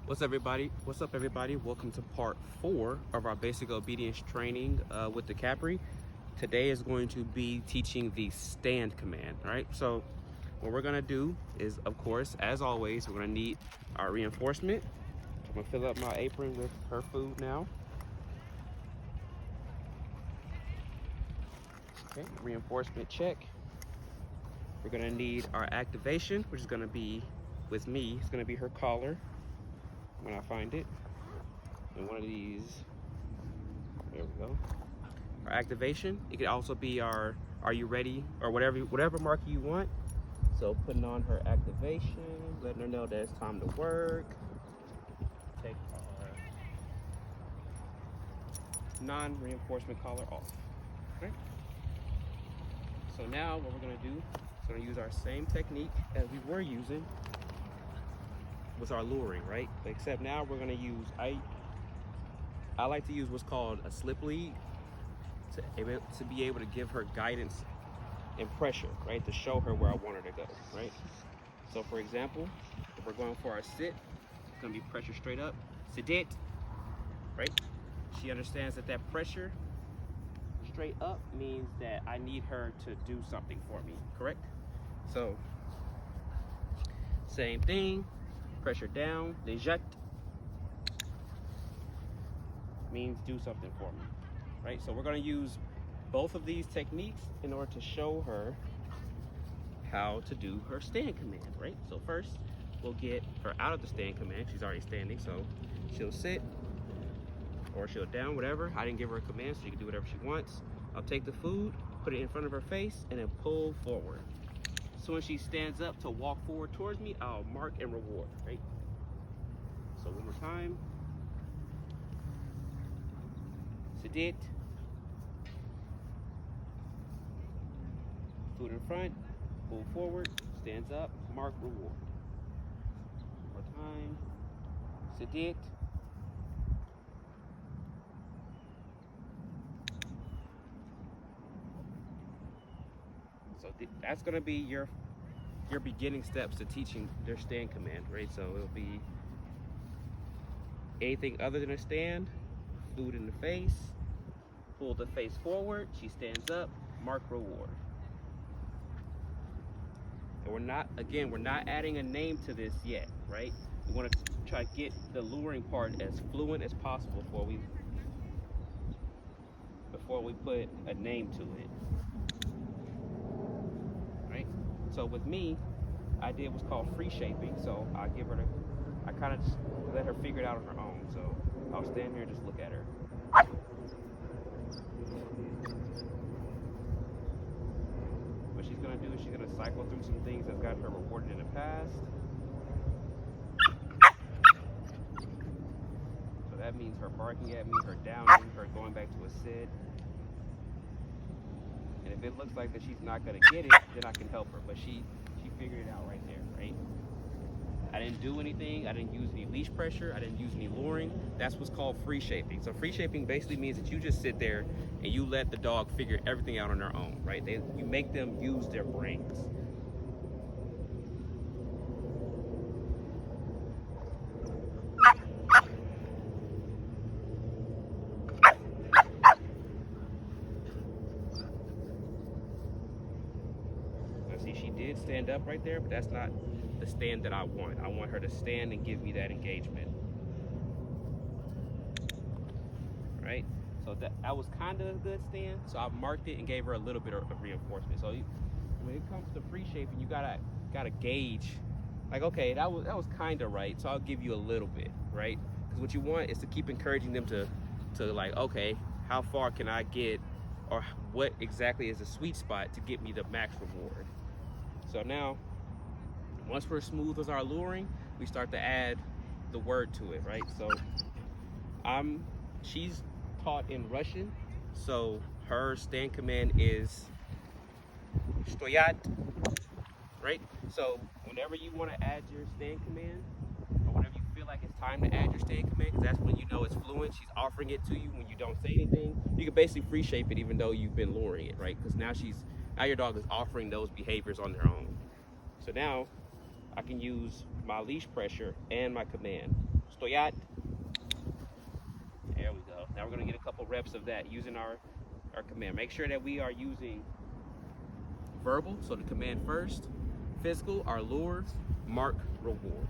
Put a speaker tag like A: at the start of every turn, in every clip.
A: What's up everybody? Welcome to part 4 of our basic obedience training with the Capri. Today is going to be teaching the stand command. All right, so what we're gonna do is, of course, as always, we're gonna need our reinforcement. I'm gonna fill up my apron with her food now. Okay, reinforcement check. We're gonna need our activation, which is gonna be with me. It's gonna be her collar when I find it. And one of these, there we go. Our activation. It could also be our "Are you ready?" or whatever marker you want. So putting on her activation, letting her know that it's time to work. Take our non-reinforcement collar off. Okay. So now what we're gonna do is gonna use our same technique as we were using with our luring, right? But except now we're gonna use, I like to use what's called a slip lead to be able to give her guidance and pressure, right? To show her where I want her to go, right? So for example, if we're going for our sit, it's gonna be pressure straight up, sit it, right? She understands that that pressure straight up means that I need her to do something for me, correct? So same thing, pressure down, leject means do something for me, right? So we're going to use both of these techniques in order to show her how to do her stand command, right? So first we'll get her out of the stand command. She's already standing, so she'll sit or she'll down, whatever. I didn't give her a command, so she can do whatever she wants. I'll take the food, put it in front of her face, and then pull forward. So when she stands up to walk forward towards me, I'll mark and reward, right? So one more time. Sit. Food in front, pull forward, stands up, mark, reward. One more time. Sit. So that's gonna be your beginning steps to teaching their stand command, right? So it'll be anything other than a stand, food in the face, pull the face forward, she stands up, mark, reward. And we're not adding a name to this yet, right? We want to try to get the luring part as fluent as possible before we put a name to it, right? So with me, I did what's called free shaping. So I kind of just let her figure it out on her own. So I'll stand here and just look at her. What she's gonna do is she's gonna cycle through some things that's got her rewarded in the past. So that means her barking at me, her downing, her going back to a sit. And if it looks like that she's not gonna get it, then I can help her. But she figured it out right there, right? I didn't do anything. I didn't use any leash pressure. I didn't use any luring. That's what's called free shaping. So free shaping basically means that you just sit there and you let the dog figure everything out on their own, right? You make them use their brains. Now see, she did stand up right there, but that's not the stand that I want. I want her to stand and give me that engagement. Right? So that was kind of a good stand. So I marked it and gave her a little bit of reinforcement. So when it comes to free shaping, you gotta gauge, like, okay, that was kind of right. So I'll give you a little bit, right? Because what you want is to keep encouraging them to like, okay, how far can I get, or what exactly is the sweet spot to get me the max reward. So now, once we're smooth with our luring, we start to add the word to it, right? So she's taught in Russian, so her stand command is stoyat, right? So whenever you want to add your stand command, or whenever you feel like it's time to add your stand command, because that's when you know it's fluent, she's offering it to you when you don't say anything, you can basically free shape it even though you've been luring it, right? Because now your dog is offering those behaviors on their own. So now I can use my leash pressure and my command. Stoyat. There we go. Now we're gonna get a couple reps of that using our command. Make sure that we are using verbal, so the command first, physical, our lure, mark, reward.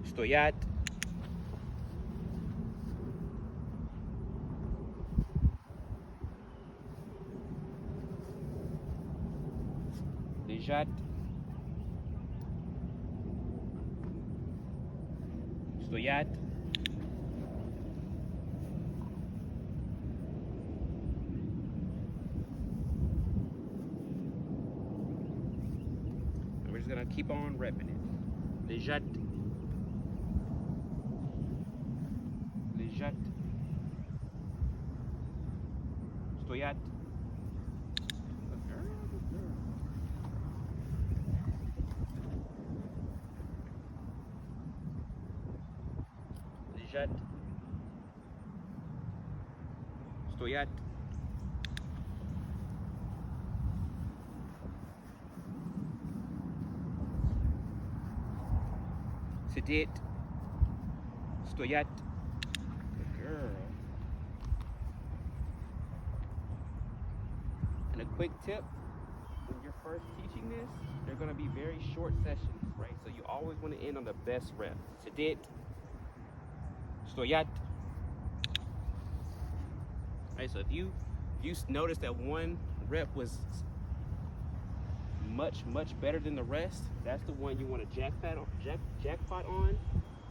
A: Stoyat. Lejat. Stoyat. And we're just gonna keep on repping it. Lejat. Lejat. Stoyat. Lejat. Stoyat. Sedit. Stoyat. Good girl. And a quick tip, when you're first teaching this, they're gonna be very short sessions, right? So you always wanna end on the best rep. Sedit. Stoyat. Right, so if you notice that one rep was much better than the rest, that's the one you want to jackpot on.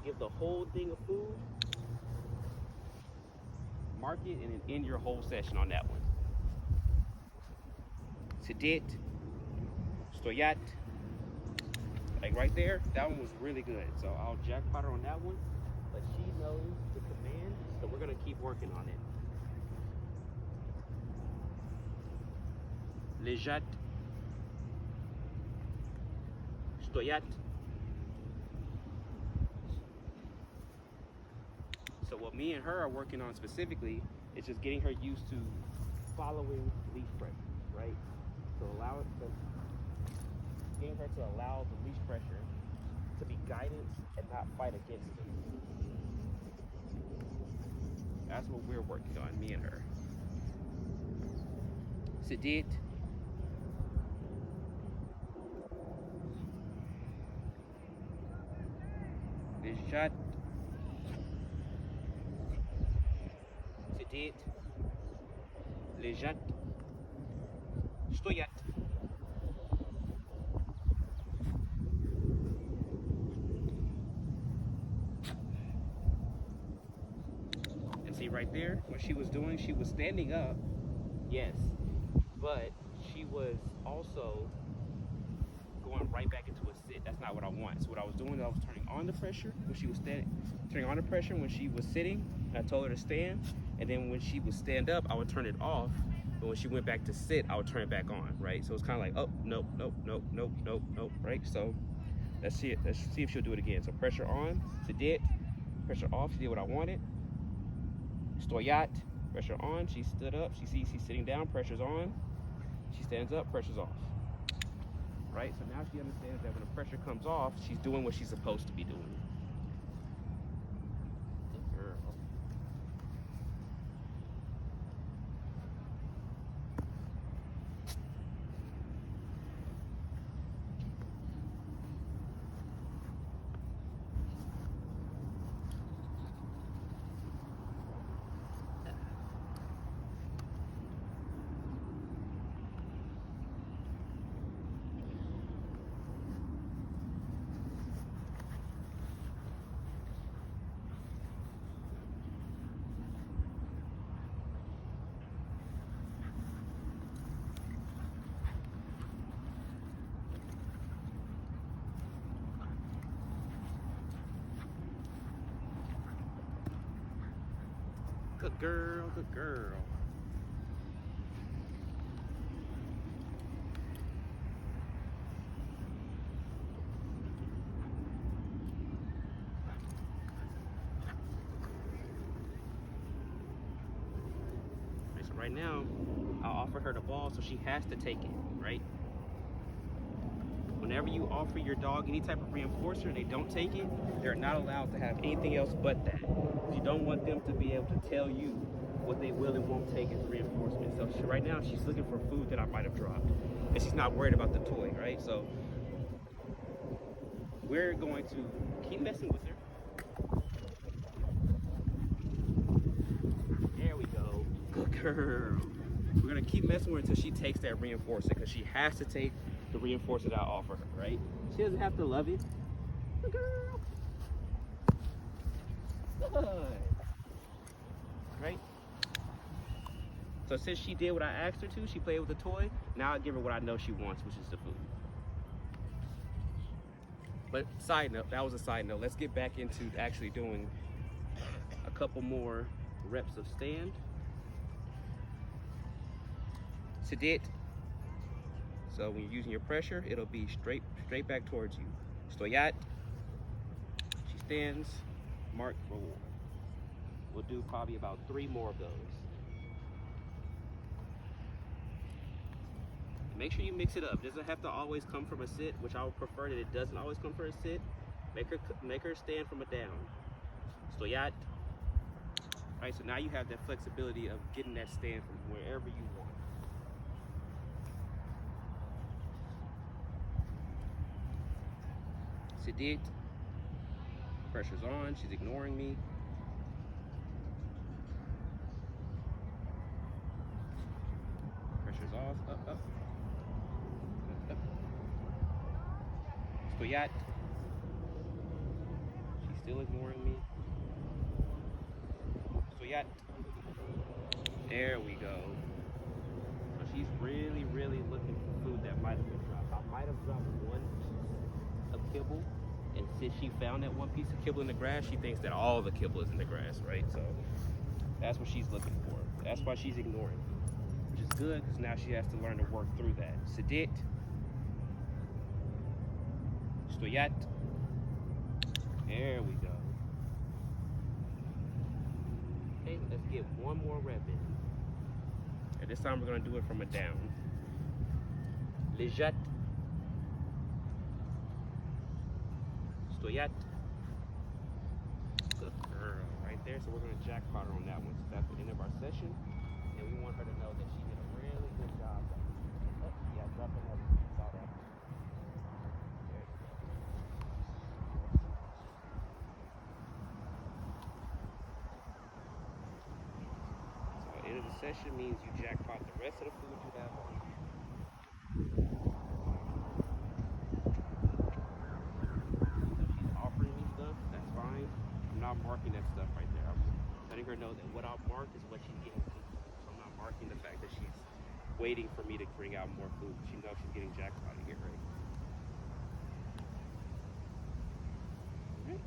A: Give the whole thing of food, mark it, and then end your whole session on that one. Sedit. Stoyat. Like right there, that one was really good. So I'll jackpot her on that one. But she knows the command, so we're gonna keep working on it. Lejat. Stoyat. So what me and her are working on specifically is just getting her used to following leash pressure, right? So getting her to allow the leash pressure to be guidance and not fight against it. That's what we're working on, me and her. Sedit. Lejat. Sedit. Lejat. Stoyat. And see right there, what she was doing, she was standing up, yes, but she was also going right back into a sit. That's not what I want. So what I was doing, I was turning on the pressure when she was turning on the pressure when she was sitting. I told her to stand, and then when she would stand up, I would turn it off. But when she went back to sit, I would turn it back on, right? So it's kind of like, oh, nope, nope, nope, nope, nope, nope, right? So let's see it. Let's see if she'll do it again. So pressure on, sedit, pressure off, she did what I wanted. Stoyat, pressure on, she stood up, she sees he's sitting down, pressure's on. She stands up, pressure's off. Right? So now she understands that when the pressure comes off, she's doing what she's supposed to be doing. Good girl. Good girl, good girl. Right, so right now, I'll offer her the ball, so she has to take it, right? whenever you offer your dog any type of reinforcer and they don't take it, they're not allowed to have anything else but that. You don't want them to be able to tell you what they will and won't take as reinforcement. So right now she's looking for food that I might have dropped, and she's not worried about the toy, right? So we're going to keep messing with her. There we go. Good girl. We're gonna keep messing with her until she takes that reinforcer, because she has to take the reinforcer that I offer her, right? She doesn't have to love it. Good girl. Good. Right? So since she did what I asked her to, she played with the toy, now I give her what I know she wants, which is the food. But side note, that was a side note. Let's get back into actually doing a couple more reps of stand. Sedate. So when you're using your pressure, it'll be straight back towards you. Stoyat. She stands. Mark, roll. We'll do probably about 3 more of those. Make sure you mix it up. It doesn't have to always come from a sit, which I would prefer that it doesn't always come from a sit. Make her stand from a down. Stoyat. Right, so now you have that flexibility of getting that stand from wherever you want. Sedate. Pressure's on. She's ignoring me. Pressure's off. Up, up. Up. Stoyat. She's still ignoring me. Stoyat. There we go. So she's really, really looking for food that might have been dropped. I might have dropped one piece of kibble, and since she found that one piece of kibble in the grass, she thinks that all the kibble is in the grass, right? So that's what she's looking for. That's why she's ignoring me, which is good, because now she has to learn to work through that. Sedate. Stoyat. There we go. Okay, let's get one more rep in. And this time we're going to do it from a down. Lejat. Stoyat. Good girl, right there. So we're going to jackpot her on that one. So that's the end of our session. And we want her to know that she did a really good job. Oh, yeah, drop another. Saw that. There you go. So the end of the session means you jackpot the rest of the food you have on. I'm not marking that stuff right there. I'm letting her know that what I'll mark is what she's getting food. So I'm not marking the fact that she's waiting for me to bring out more food. She knows she's getting jackpot here, right? Okay.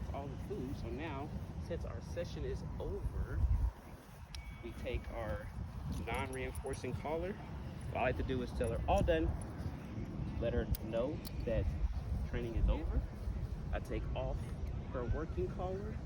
A: That's all the food. So now, since our session is over, we take our non-reinforcing collar. What I like to do is tell her all done. Let her know that training is over. I take off her working collar